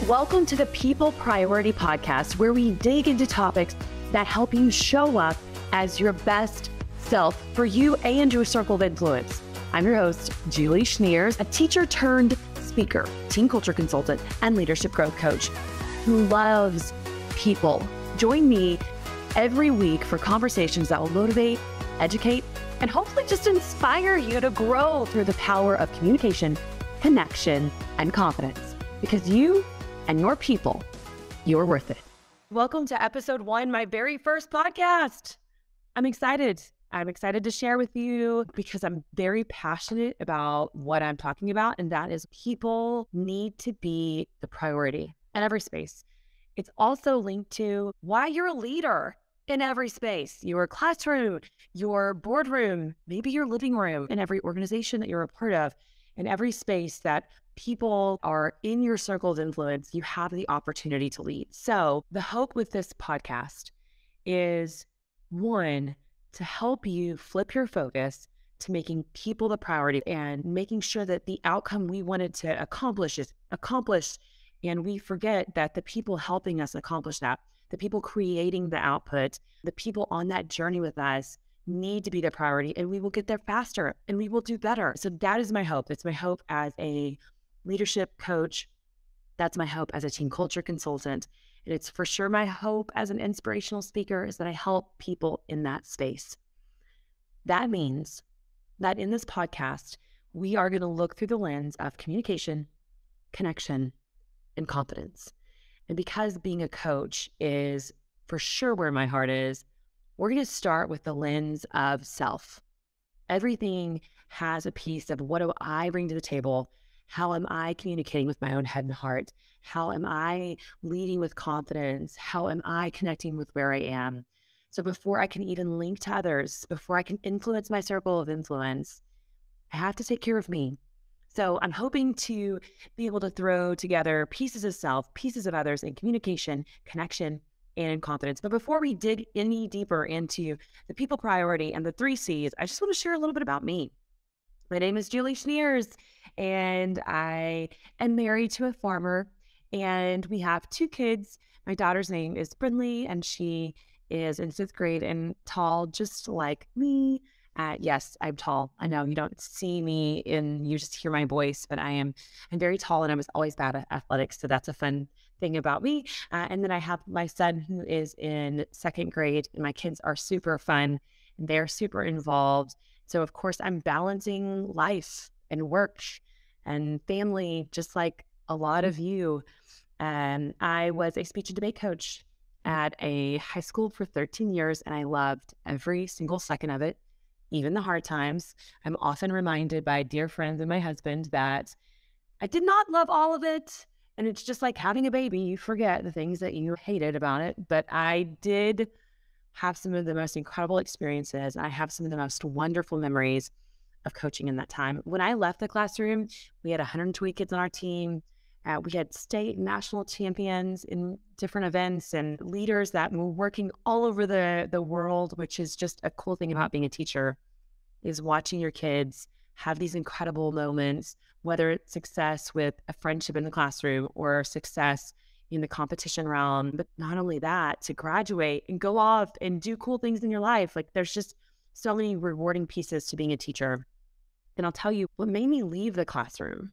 Welcome to the People Priority Podcast, where we dig into topics that help you show up as your best self for you and your circle of influence. I'm your host, Julie Schneers, a teacher turned speaker, team culture consultant, and leadership growth coach who loves people. Join me every week for conversations that will motivate, educate, and hopefully just inspire you to grow through the power of communication, connection, and confidence. Because you and your people, you're worth it. Welcome to episode 1, my very first podcast. I'm excited. I'm excited to share with you because I'm very passionate about what I'm talking about, and that is people need to be the priority in every space. It's also linked to why you're a leader in every space, your classroom, your boardroom, maybe your living room, in every organization that you're a part of, in every space that people are in your circle of influence, you have the opportunity to lead. So the hope with this podcast is, one, to help you flip your focus to making people the priority and making sure that the outcome we wanted to accomplish is accomplished. And we forget that the people helping us accomplish that, the people creating the output, the people on that journey with us need to be the priority, and we will get there faster and we will do better. So that is my hope. It's my hope as a leadership coach. That's my hope as a team culture consultant. And it's for sure my hope as an inspirational speaker is that I help people in that space. That means that in this podcast, we are going to look through the lens of communication, connection, and confidence. And because being a coach is for sure where my heart is, we're going to start with the lens of self. Everything has a piece of what do I bring to the table? How am I communicating with my own head and heart? How am I leading with confidence? How am I connecting with where I am? So before I can even link to others, before I can influence my circle of influence, I have to take care of me. So I'm hoping to be able to throw together pieces of self, pieces of others in communication, connection, and in confidence. But before we dig any deeper into the people priority and the 3 C's, I just want to share a little bit about me. My name is Julie Schneers, and I am married to a farmer, and we have 2 kids. My daughter's name is Brinley, and she is in 5th grade and tall, just like me. Yes, I'm tall. I know you don't see me and you just hear my voice, but I'm very tall, and I was always bad at athletics. So that's a fun thing about me. And then I have my son who is in 2nd grade, and my kids are super fun and they're super involved. So of course I'm balancing life and work and family, just like a lot of you. I was a speech and debate coach at a high school for 13 years, and I loved every single second of it, even the hard times. I'm often reminded by dear friends and my husband that I did not love all of it. And it's just like having a baby. You forget the things that you hated about it. But I did have some of the most incredible experiences. I have some of the most wonderful memories of coaching in that time. When I left the classroom, we had 120 kids on our team. We had state and national champions in different events and leaders that were working all over the world, which is just a cool thing about being a teacher, is watching your kids have these incredible moments, whether it's success with a friendship in the classroom or success in the competition realm. But not only that, to graduate and go off and do cool things in your life. Like there's just so many rewarding pieces to being a teacher. And I'll tell you, what made me leave the classroom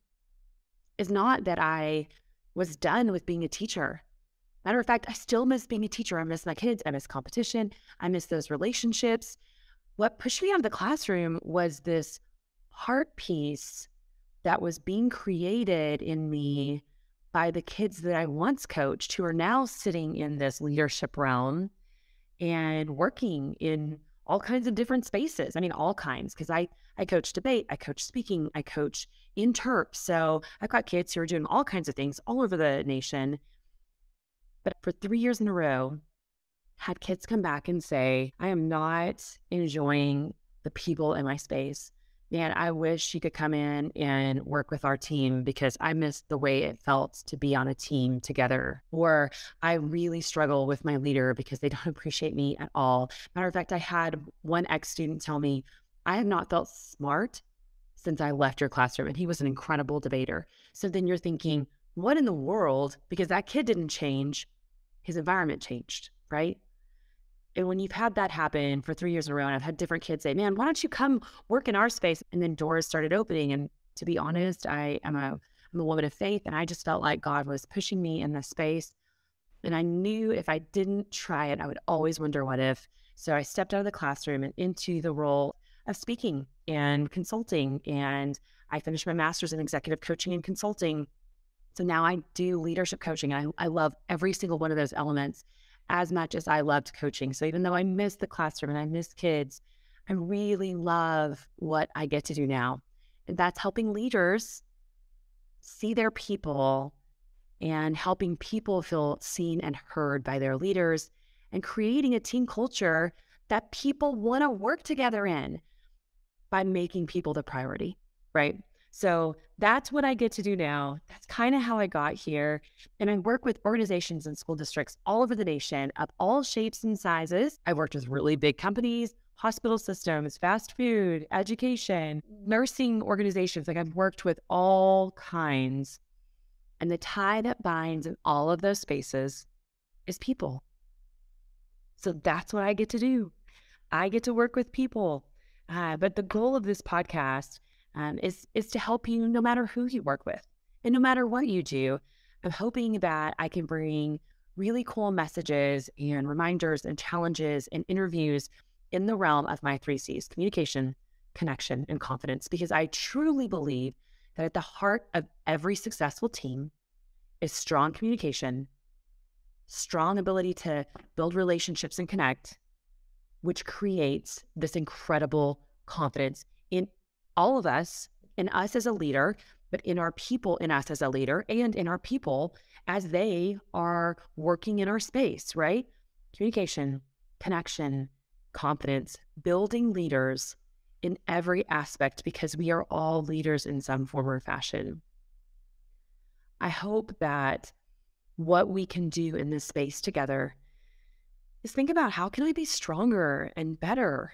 is not that I was done with being a teacher. Matter of fact, I still miss being a teacher. I miss my kids. I miss competition. I miss those relationships. What pushed me out of the classroom was this heart piece that was being created in me by the kids that I once coached, who are now sitting in this leadership realm and working in all kinds of different spaces. I mean, all kinds, because I coach debate, I coach speaking, I coach interp. So I've got kids who are doing all kinds of things all over the nation. But for 3 years in a row, had kids come back and say, I am not enjoying the people in my space. Man, I wish you could come in and work with our team because I miss the way it felt to be on a team together. Or I really struggle with my leader because they don't appreciate me at all. Matter of fact, I had one ex-student tell me, I have not felt smart since I left your classroom. And he was an incredible debater. So then you're thinking, what in the world? Because that kid didn't change, his environment changed, right? And when you've had that happen for 3 years in a row, and I've had different kids say, man, why don't you come work in our space? And then doors started opening. And to be honest, I'm a woman of faith, and I just felt like God was pushing me in this space. And I knew if I didn't try it, I would always wonder what if. So I stepped out of the classroom and into the role of speaking and consulting. And I finished my master's in executive coaching and consulting. So now I do leadership coaching. I love every single one of those elements as much as I loved coaching. So even though I miss the classroom and I miss kids, I really love what I get to do now. And that's helping leaders see their people and helping people feel seen and heard by their leaders and creating a team culture that people want to work together in by making people the priority, right? So that's what I get to do now. That's kind of how I got here. And I work with organizations and school districts all over the nation of all shapes and sizes. I worked with really big companies, hospital systems, fast food, education, nursing organizations. Like I've worked with all kinds. And the tie that binds in all of those spaces is people. So that's what I get to do. I get to work with people. But the goal of this podcast is to help you no matter who you work with and no matter what you do. I'm hoping that I can bring really cool messages and reminders and challenges and interviews in the realm of my 3 C's: communication, connection, and confidence, because I truly believe that at the heart of every successful team is strong communication, strong ability to build relationships and connect, which creates this incredible confidence in all of us, in us as a leader, but in our people, in us as a leader, and in our people as they are working in our space, right? Communication, connection, confidence, building leaders in every aspect, because we are all leaders in some form or fashion. I hope that what we can do in this space together is think about, how can I be stronger and better?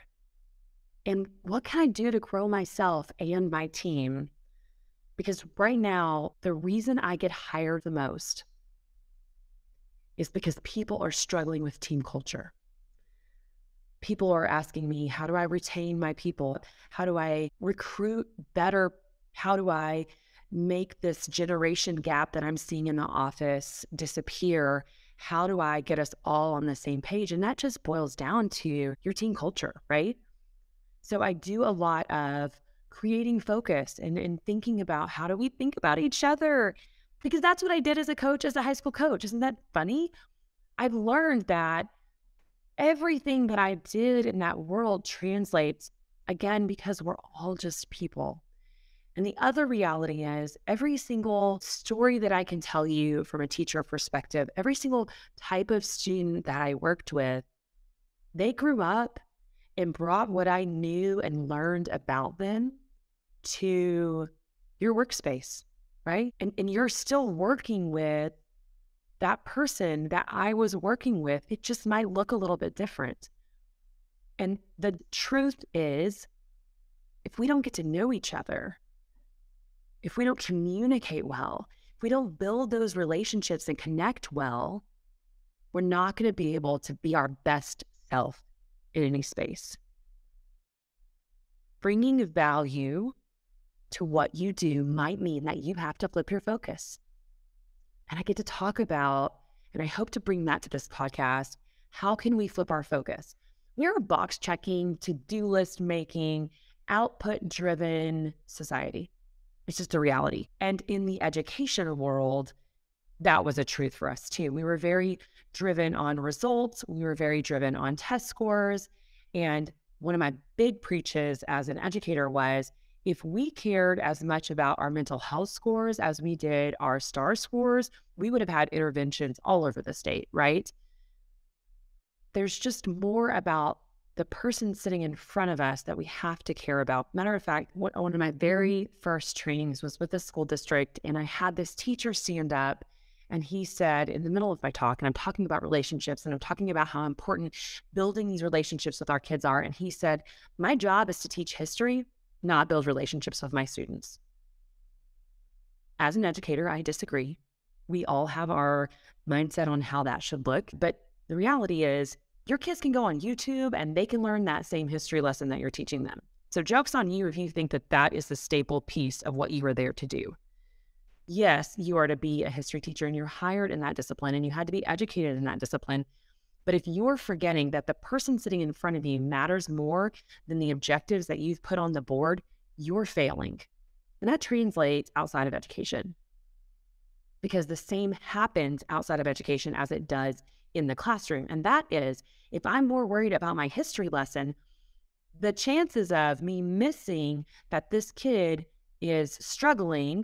And what can I do to grow myself and my team? Because right now, the reason I get hired the most is because people are struggling with team culture. People are asking me, how do I retain my people? How do I recruit better? How do I make this generation gap that I'm seeing in the office disappear? How do I get us all on the same page? And that just boils down to your team culture, right? So I do a lot of creating focus and thinking about, how do we think about each other? Because that's what I did as a coach, as a high school coach. Isn't that funny? I've learned that everything that I did in that world translates, again, because we're all just people. And the other reality is, every single story that I can tell you from a teacher perspective, every single type of student that I worked with, they grew up and brought what I knew and learned about them to your workspace, right? And you're still working with that person that I was working with. It just might look a little bit different. And the truth is, if we don't get to know each other, if we don't communicate well, if we don't build those relationships and connect well, we're not going to be able to be our best self in any space. Bringing value to what you do might mean that you have to flip your focus. And I get to talk about, and I hope to bring that to this podcast, how can we flip our focus? We're a box checking, to-do list making, output driven society. It's just a reality. And in the education world, that was a truth for us too. We were very driven on results. We were very driven on test scores. And one of my big preaches as an educator was, if we cared as much about our mental health scores as we did our STAR scores, we would have had interventions all over the state, right? There's just more about the person sitting in front of us that we have to care about. Matter of fact, one of my very first trainings was with the school district, and I had this teacher stand up, and he said, in the middle of my talk, and I'm talking about relationships, and I'm talking about how important building these relationships with our kids are, and he said, my job is to teach history, not build relationships with my students. As an educator, I disagree. We all have our mindset on how that should look. But the reality is, your kids can go on YouTube and they can learn that same history lesson that you're teaching them. So joke's on you if you think that that is the staple piece of what you were there to do. Yes, you are to be a history teacher and you're hired in that discipline and you had to be educated in that discipline. But if you're forgetting that the person sitting in front of you matters more than the objectives that you've put on the board, you're failing. And that translates outside of education, because the same happens outside of education as it does in the classroom. And that is, if I'm more worried about my history lesson, the chances of me missing that this kid is struggling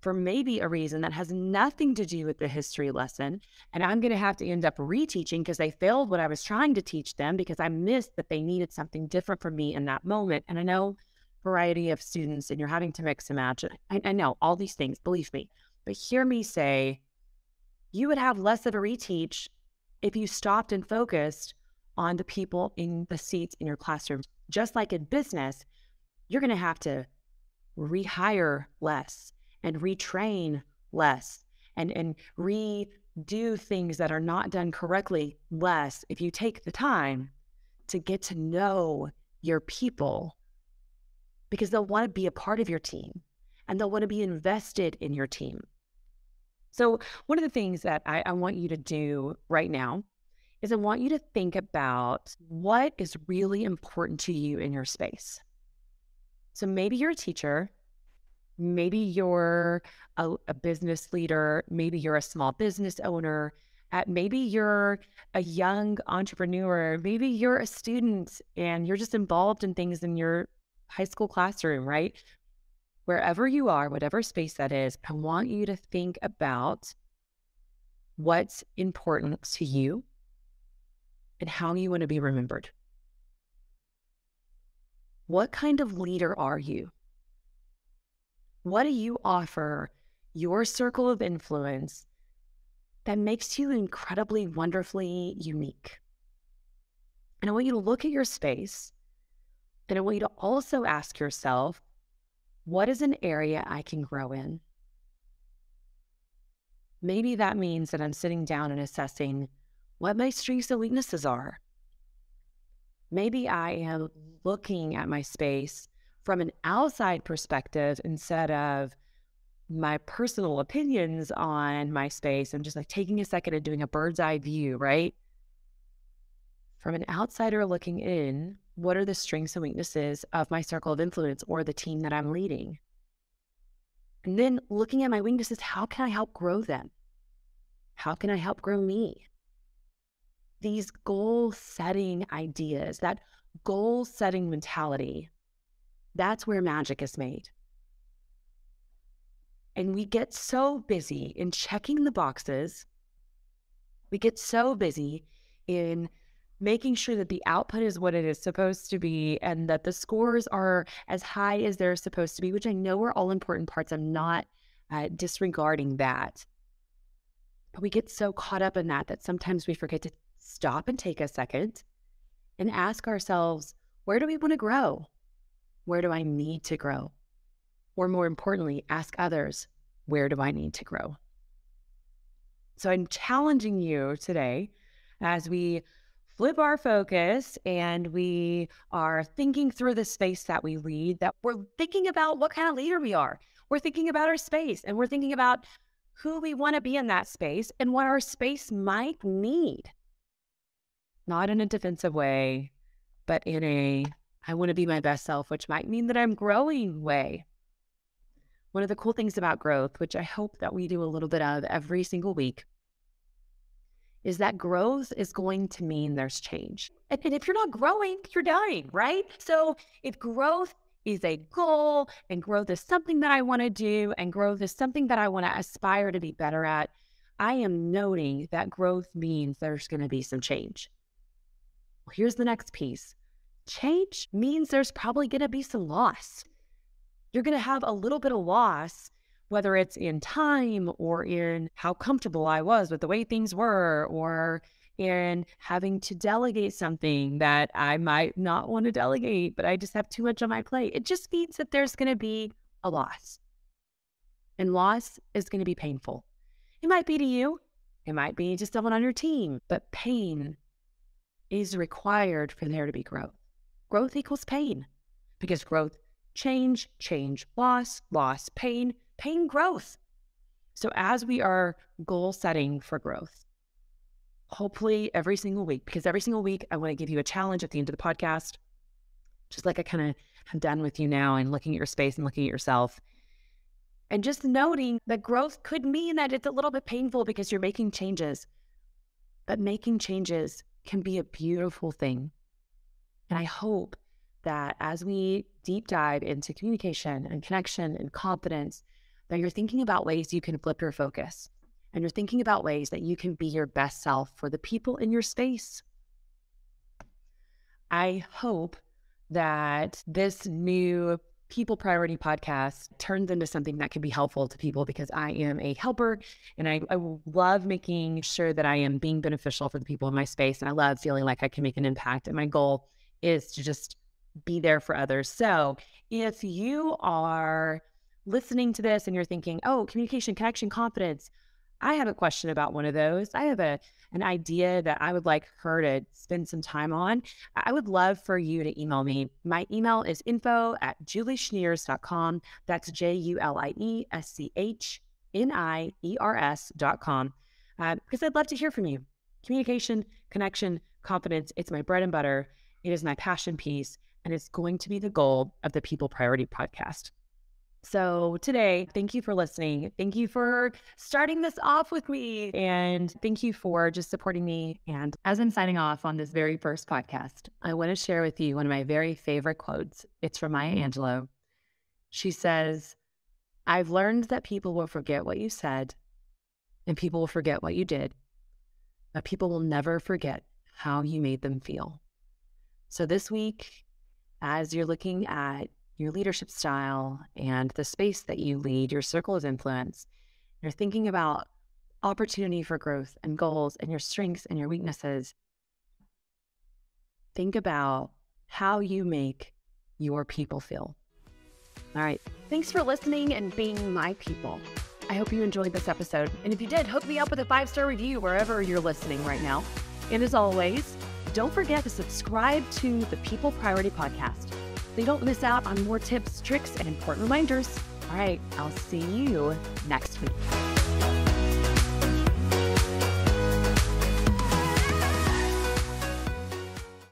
for maybe a reason that has nothing to do with the history lesson, and I'm going to have to end up reteaching because they failed what I was trying to teach them because I missed that they needed something different from me in that moment. And I know variety of students and you're having to mix and match. I know all these things, believe me, but hear me say, you would have less of a reteach if you stopped and focused on the people in the seats in your classroom. Just like in business, you're going to have to rehire less and retrain less and redo things that are not done correctly less if you take the time to get to know your people, because they'll want to be a part of your team and they'll want to be invested in your team. So one of the things that I want you to do right now is I want you to think about what is really important to you in your space. So maybe you're a teacher, maybe you're a business leader, maybe you're a small business owner, maybe you're a young entrepreneur, maybe you're a student and you're just involved in things in your high school classroom, right? Wherever you are, whatever space that is, I want you to think about what's important to you and how you want to be remembered. What kind of leader are you? What do you offer your circle of influence that makes you incredibly, wonderfully unique? And I want you to look at your space, and I want you to also ask yourself, what is an area I can grow in? Maybe that means that I'm sitting down and assessing what my strengths and weaknesses are. Maybe I am looking at my space from an outside perspective instead of my personal opinions on my space. I'm just like taking a second and doing a bird's eye view, right? From an outsider looking in, what are the strengths and weaknesses of my circle of influence or the team that I'm leading? And then looking at my weaknesses, how can I help grow them? How can I help grow me? These goal-setting ideas, that goal-setting mentality, that's where magic is made. And we get so busy in checking the boxes. We get so busy in making sure that the output is what it is supposed to be and that the scores are as high as they're supposed to be, which I know are all important parts. I'm not disregarding that. But we get so caught up in that sometimes we forget to stop and take a second and ask ourselves, where do we want to grow? Where do I need to grow? Or more importantly, ask others, where do I need to grow? So I'm challenging you today as we flip our focus and we are thinking through the space that we lead, that we're thinking about what kind of leader we are. We're thinking about our space and we're thinking about who we want to be in that space and what our space might need. Not in a defensive way, but in a, I want to be my best self, which might mean that I'm growing way. One of the cool things about growth, which I hope that we do a little bit of every single week, is that growth is going to mean there's change. And if you're not growing, you're dying, right? So if growth is a goal and growth is something that I want to do and growth is something that I want to aspire to be better at, I am noting that growth means there's going to be some change. Well, here's the next piece. Change means there's probably going to be some loss. You're going to have a little bit of loss, whether it's in time or in how comfortable I was with the way things were, or in having to delegate something that I might not want to delegate, but I just have too much on my plate. It just means that there's going to be a loss. And loss is going to be painful. It might be to you. It might be to someone on your team, but pain is required for there to be growth. Growth equals pain, because growth, change, loss, pain, growth. So as we are goal setting for growth, hopefully every single week, because every single week I want to give you a challenge at the end of the podcast, just like I kind of have done with you now, and looking at your space and looking at yourself. And just noting that growth could mean that it's a little bit painful because you're making changes. But making changes can be a beautiful thing. And I hope that as we deep dive into communication and connection and confidence, that you're thinking about ways you can flip your focus. And you're thinking about ways that you can be your best self for the people in your space. I hope that this new People Priority podcast turns into something that can be helpful to people, because I am a helper and I love making sure that I am being beneficial for the people in my space. And I love feeling like I can make an impact. And my goal is to just be there for others. So if you are listening to this and you're thinking, oh, communication, connection, confidence, I have a question about one of those. I have an idea that I would like her to spend some time on. I would love for you to email me. My email is info@julieschneers.com. That's JULIESCHNIERS.com. Because I'd love to hear from you. Communication, connection, confidence, it's my bread and butter. It is my passion piece, and it's going to be the goal of the People Priority podcast. So today, thank you for listening. Thank you for starting this off with me. And thank you for just supporting me. And as I'm signing off on this very first podcast, I want to share with you one of my very favorite quotes. It's from Maya Angelou. She says, "I've learned that people will forget what you said and people will forget what you did, but people will never forget how you made them feel." So this week, as you're looking at your leadership style and the space that you lead, your circle of influence, you're thinking about opportunity for growth and goals and your strengths and your weaknesses. Think about how you make your people feel. All right. Thanks for listening and being my people. I hope you enjoyed this episode. And if you did, hook me up with a 5-star review wherever you're listening right now. And as always, don't forget to subscribe to the People Priority podcast, so you don't miss out on more tips, tricks, and important reminders. All right, I'll see you next week.